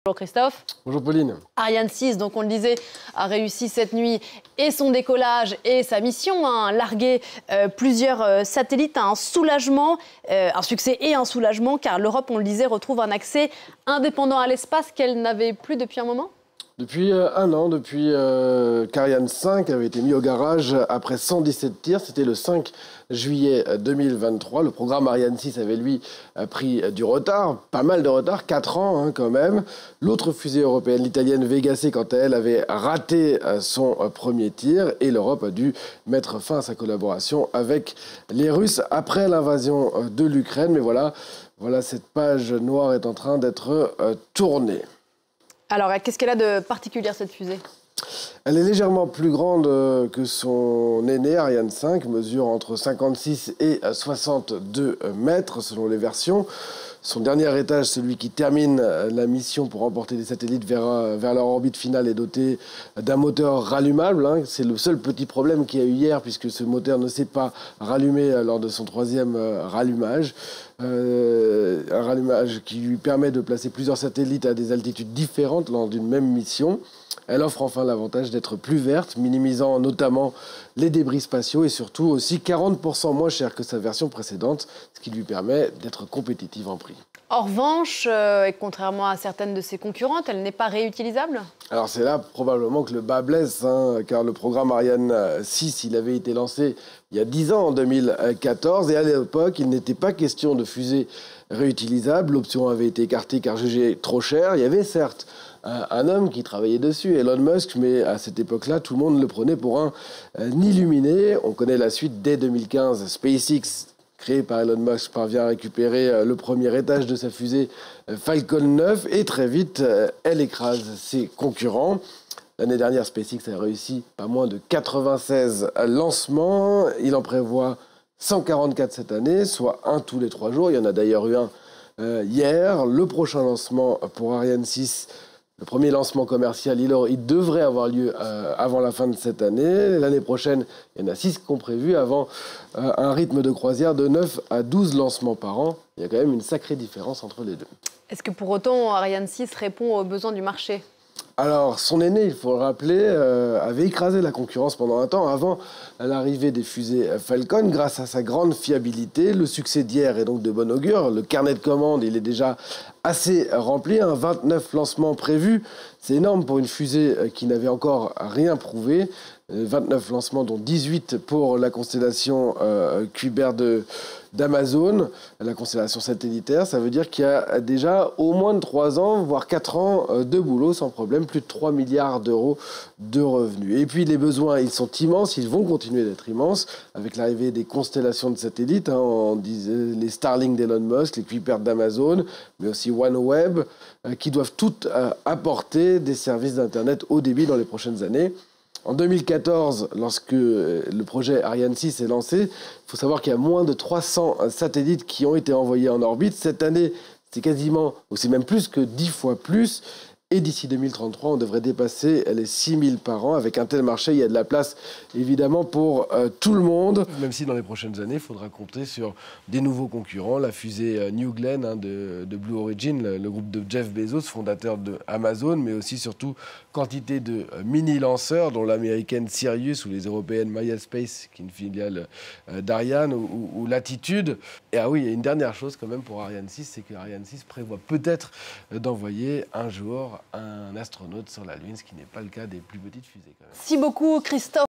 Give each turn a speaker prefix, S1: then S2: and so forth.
S1: Bonjour Christophe.
S2: Bonjour Pauline.
S1: Ariane 6, donc on le disait, a réussi cette nuit et son décollage et sa mission, larguer plusieurs satellites, un soulagement, un succès et un soulagement, car l'Europe, on le disait, retrouve un accès indépendant à l'espace qu'elle n'avait plus depuis un moment.
S2: Depuis un an, depuis qu'Ariane 5 avait été mis au garage après 117 tirs, c'était le 5 juillet 2023. Le programme Ariane 6 avait, lui, pris du retard, pas mal de retard, 4 ans quand même. L'autre fusée européenne, l'italienne Vega C, quant à elle, avait raté son premier tir et l'Europe a dû mettre fin à sa collaboration avec les Russes après l'invasion de l'Ukraine. Mais voilà, cette page noire est en train d'être tournée.
S1: Alors, qu'est-ce qu'elle a de particulier, cette fusée ?
S2: Elle est légèrement plus grande que son aînée, Ariane 5, mesure entre 56 et 62 mètres selon les versions. Son dernier étage, celui qui termine la mission pour emporter les satellites vers leur orbite finale, est doté d'un moteur rallumable. C'est le seul petit problème qu'il y a eu hier, puisque ce moteur ne s'est pas rallumé lors de son troisième rallumage. Un rallumage qui lui permet de placer plusieurs satellites à des altitudes différentes lors d'une même mission. Elle offre enfin l'avantage d'être plus verte, minimisant notamment les débris spatiaux et surtout aussi 40% moins cher que sa version précédente, ce qui lui permet d'être compétitive en prix.
S1: En revanche, et contrairement à certaines de ses concurrentes, elle n'est pas réutilisable ?
S2: Alors c'est là probablement que le bas blesse, car le programme Ariane 6, il avait été lancé il y a 10 ans, en 2014, et à l'époque, il n'était pas question de fusée réutilisable. L'option avait été écartée car jugée trop chère. Il y avait certes un homme qui travaillait dessus, Elon Musk, mais à cette époque-là, tout le monde le prenait pour un illuminé. On connaît la suite. Dès 2015, SpaceX, créé par Elon Musk, parvient à récupérer le premier étage de sa fusée Falcon 9 et très vite, elle écrase ses concurrents. L'année dernière, SpaceX a réussi pas moins de 96 lancements. Il en prévoit 144 cette année, soit un tous les 3 jours. Il y en a d'ailleurs eu un hier. Le prochain lancement pour Ariane 6, le premier lancement commercial, il devrait avoir lieu avant la fin de cette année. L'année prochaine, il y en a 6 qui ont prévu avant un rythme de croisière de 9 à 12 lancements par an. Il y a quand même une sacrée différence entre les deux.
S1: Est-ce que pour autant, Ariane 6 répond aux besoins du marché ?
S2: Alors, son aîné, il faut le rappeler, avait écrasé la concurrence pendant un temps avant l'arrivée des fusées Falcon grâce à sa grande fiabilité. Le succès d'hier est donc de bon augure. Le carnet de commandes, il est déjà assez rempli. 29 lancements prévus. C'est énorme pour une fusée qui n'avait encore rien prouvé. 29 lancements, dont 18 pour la constellation Kuiper d'Amazon, la constellation satellitaire. Ça veut dire qu'il y a déjà au moins de 3 ans, voire 4 ans de boulot sans problème, plus de 3 milliards d'euros de revenus. Et puis les besoins, ils sont immenses, ils vont continuer d'être immenses avec l'arrivée des constellations de satellites, on disait les Starlink d'Elon Musk, les Kuiper d'Amazon, mais aussi OneWeb, qui doivent toutes apporter des services d'Internet haut débit dans les prochaines années. En 2014, lorsque le projet Ariane 6 est lancé, il faut savoir qu'il y a moins de 300 satellites qui ont été envoyés en orbite. Cette année, c'est quasiment, ou c'est même plus que 10 fois plus. Et d'ici 2033, on devrait dépasser les 6000 par an. Avec un tel marché, il y a de la place, évidemment, pour tout le monde. Même si dans les prochaines années, il faudra compter sur des nouveaux concurrents. La fusée New Glenn de Blue Origin, le groupe de Jeff Bezos, fondateur de Amazon, mais aussi, surtout, quantité de mini-lanceurs, dont l'américaine Sirius ou les européennes Maya Space, qui est une filiale d'Ariane, ou Latitude. Et il y a une dernière chose quand même pour Ariane 6, c'est que Ariane 6 prévoit peut-être d'envoyer un jour un astronaute sur la Lune, ce qui n'est pas le cas des plus petites fusées. Quand même.
S1: Merci beaucoup Christophe.